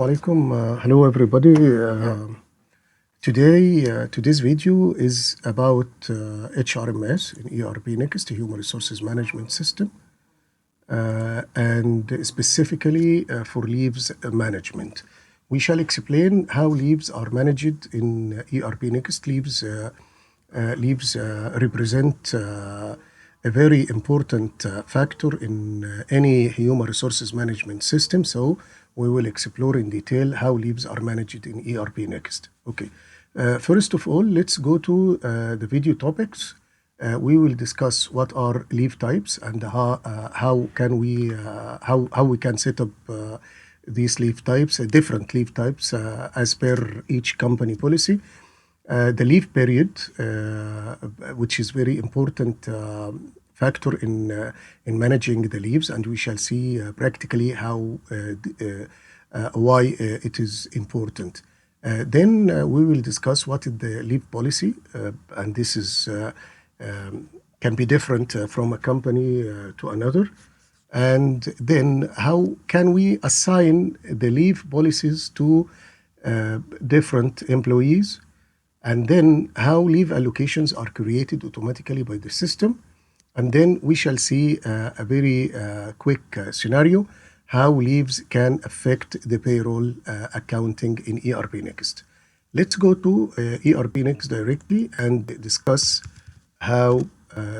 Alaikum. Hello, everybody. Today's video is about HRMS in ERP Next, Human Resources Management System, and specifically for leaves management. We shall explain how leaves are managed in ERP Next. Leaves represent a very important factor in any human resources management system. So we will explore in detail how leaves are managed in ERP Next. Okay. First of all, let's go to the video topics. We will discuss what are leave types and how we can set up these leave types, different leave types as per each company policy. The leave period, which is very important factor in managing the leaves, and we shall see practically how why it is important. Then we will discuss what is the leave policy, and this is can be different from a company to another. And then how can we assign the leave policies to different employees, and then how leave allocations are created automatically by the system. And then we shall see a very quick scenario, how leaves can affect the payroll accounting in ERP Next. Let's go to ERP Next directly and discuss how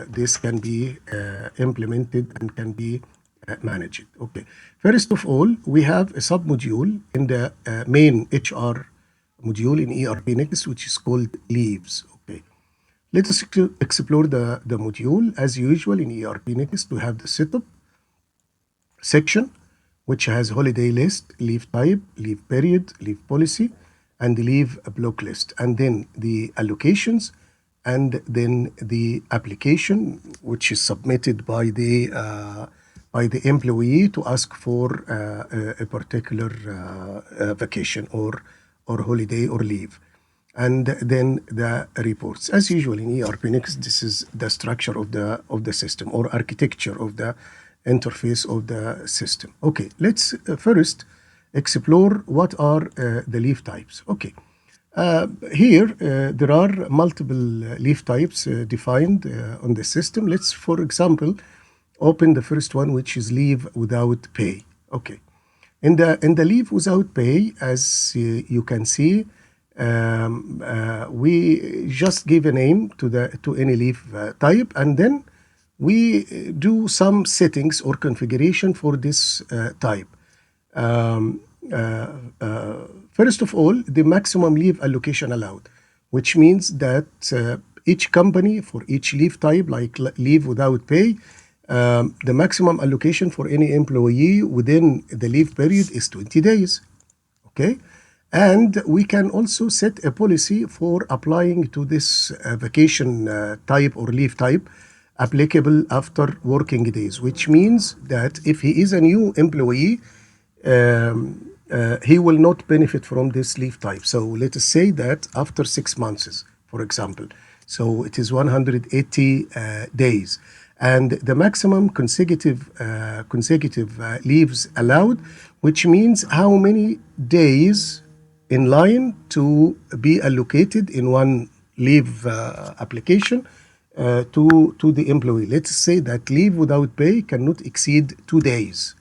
this can be implemented and can be managed. Okay. First of all, we have a submodule in the main HR module in ERP Next, which is called leaves. Okay. Let us explore the module. As usual in ERP Next, we have the setup section, which has holiday list, leave type, leave period, leave policy, and the leave block list, and then the allocations, and then the application, which is submitted by the employee to ask for a particular vacation or holiday or leave, and then the reports. As usual in ERP Next, this is the structure of the system or architecture of the interface of the system. Okay, let's first explore what are the leave types. Okay, here there are multiple leave types defined on the system. Let's, for example, open the first one, which is leave without pay. Okay. In the leave without pay, as you can see, we just give a name to any leave type, and then we do some settings or configuration for this type. First of all, the maximum leave allocation allowed, which means that each company for each leave type, like leave without pay, the maximum allocation for any employee within the leave period is 20 days, okay? And we can also set a policy for applying to this vacation type or leave type applicable after working days, which means that if he is a new employee, he will not benefit from this leave type. So let us say that after 6 months, for example, so it is 180 days. And the maximum consecutive leaves allowed, which means how many days in line to be allocated in one leave application to the employee. Let's say that leave without pay cannot exceed 2 days,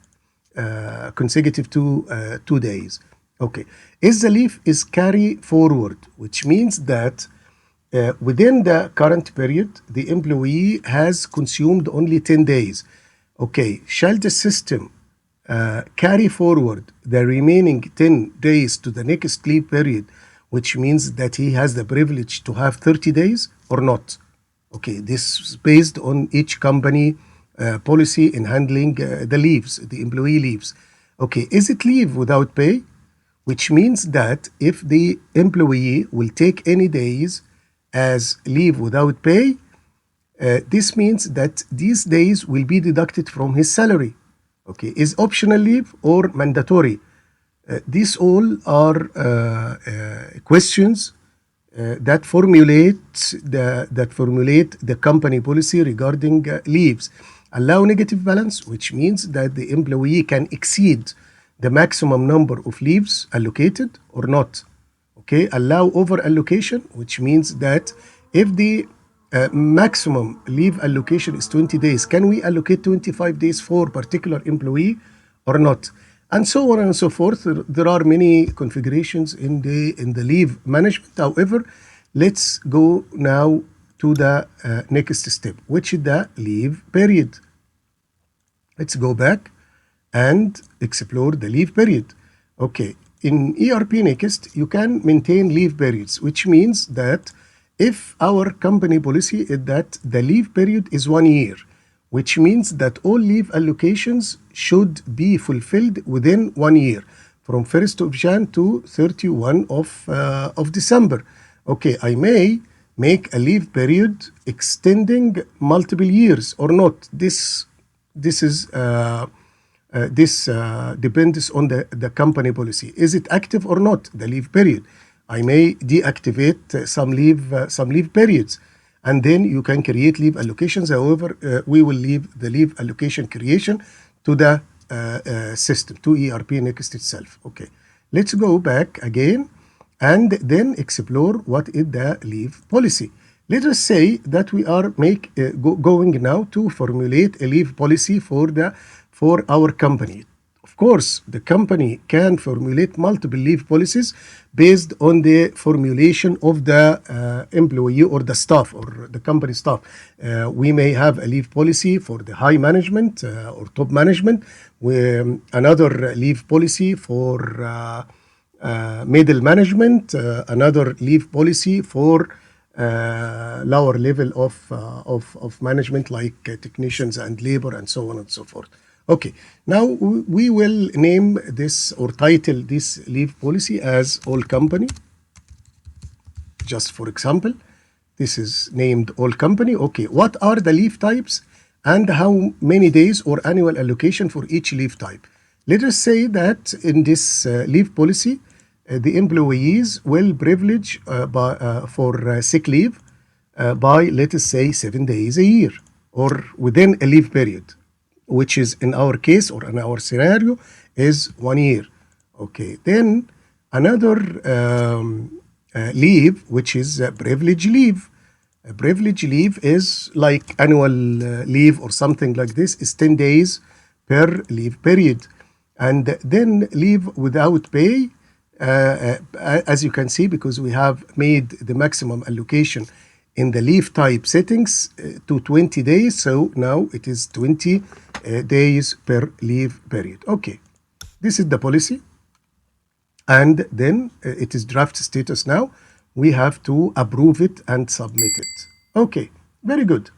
consecutive to 2 days. Okay. If the leave is carry forward, which means that within the current period, the employee has consumed only 10 days. Okay, shall the system carry forward the remaining 10 days to the next leave period, which means that he has the privilege to have 30 days or not? Okay, this is based on each company policy in handling the leaves, the employee leaves. Okay, is it leave without pay? Which means that if the employee will take any days as leave without pay, this means that these days will be deducted from his salary. Okay, is optional leave or mandatory? These all are questions that formulate the company policy regarding leaves. Allow negative balance, which means that the employee can exceed the maximum number of leaves allocated or not. Okay, allow over allocation, which means that if the maximum leave allocation is 20 days, can we allocate 25 days for particular employee or not? And so on and so forth. There are many configurations in the leave management. However, let's go now to the next step, which is the leave period. Let's go back and explore the leave period. Okay, in ERP Next, you can maintain leave periods, which means that if our company policy is that the leave period is 1 year, which means that all leave allocations should be fulfilled within 1 year, from 1st of Jan to 31 of December. Okay, I may make a leave period extending multiple years or not. This depends on the company policy. Is it active or not, the leave period? I may deactivate some leave periods, and then you can create leave allocations. However, we will leave the leave allocation creation to the system, to ERP Next itself. Okay, let's go back again and then explore what is the leave policy. Let us say that we are going now to formulate a leave policy for our company. Of course, the company can formulate multiple leave policies based on the formulation of the employee or the staff or the company staff. We may have a leave policy for the high management or top management, another leave policy for middle management, another leave policy for lower level of management like technicians and labor and so on and so forth. Okay, now we will name this or title this leave policy as all company. Just for example, this is named all company. Okay, what are the leave types and how many days or annual allocation for each leave type? Let us say that in this leave policy, the employees will privilege for sick leave by, let us say, 7 days a year or within a leave period, which is in our case or in our scenario is 1 year. Okay, then another leave, which is privilege leave. A privilege leave is like annual leave or something like this, is 10 days per leave period. And then leave without pay, as you can see, because we have made the maximum allocation in the leave type settings to 20 days. So now it is 20 days per leave period. Okay, this is the policy. And then it is draft status now. We have to approve it and submit it. Okay, very good.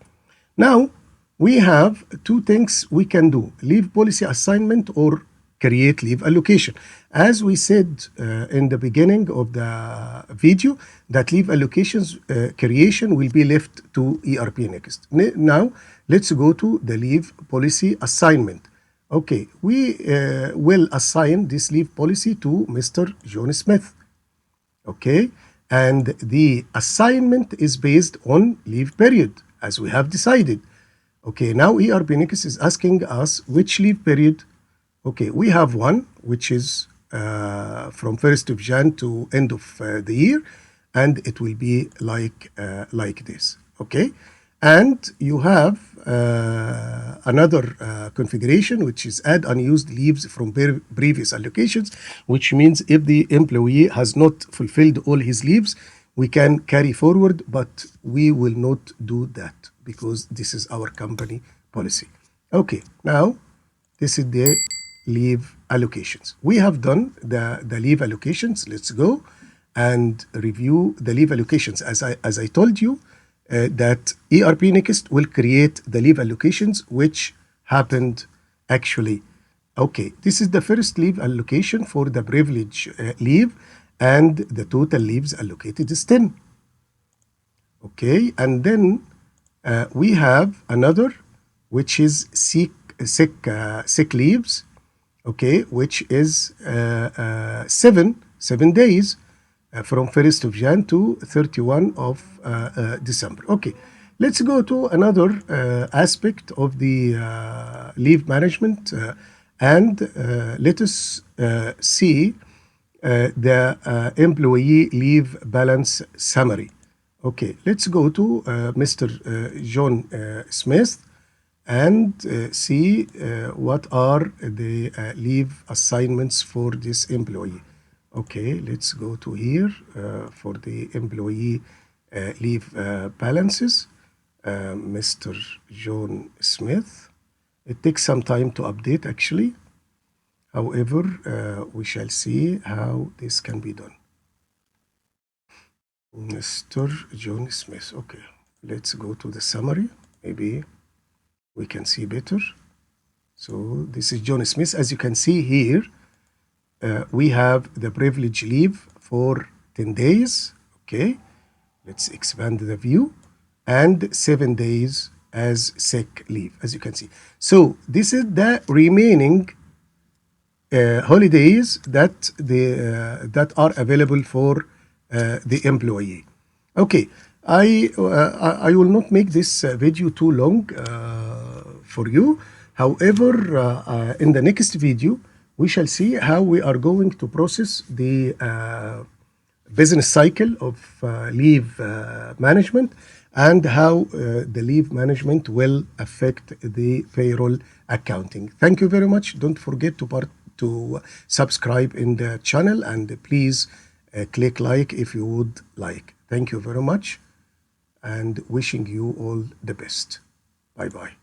Now we have two things we can do: leave policy assignment or create leave allocation. As we said in the beginning of the video, that leave allocations creation will be left to ERP Next. Now, let's go to the leave policy assignment. Okay, we will assign this leave policy to Mr. John Smith. Okay, and the assignment is based on leave period, as we have decided. Okay, now ERP Next is asking us which leave period. Okay, we have one, which is from 1st of Jan to end of the year, and it will be like this. Okay, and you have another configuration, which is add unused leaves from previous allocations, which means if the employee has not fulfilled all his leaves, we can carry forward, but we will not do that because this is our company policy. Okay, now this is the leave allocations. We have done the leave allocations. Let's go and review the leave allocations. As I told you, that ERP Next will create the leave allocations, which happened actually. Okay, this is the first leave allocation for the privilege leave, and the total leaves allocated is 10. Okay, and then we have another, which is sick leaves. Okay, which is 7 days from 1st of Jan to 31 of December. Okay, let's go to another aspect of the leave management, And let us see the employee leave balance summary. Okay, let's go to Mr. John Smith and see what are the leave assignments for this employee. Okay, let's go to here for the employee leave balances. Mr. John Smith. It takes some time to update actually. However, we shall see how this can be done. Mr. John Smith. Okay, let's go to the summary. Maybe we can see better. So this is John Smith. As you can see here, we have the privilege leave for 10 days. Okay, let's expand the view, and 7 days as sick leave, as you can see. So this is the remaining holidays that are available for the employee. Okay, I will not make this video too long for you. However, in the next video, we shall see how we are going to process the business cycle of leave management, and how the leave management will affect the payroll accounting. Thank you very much. Don't forget to subscribe in the channel, and please click like if you would like. Thank you very much, and wishing you all the best. Bye bye.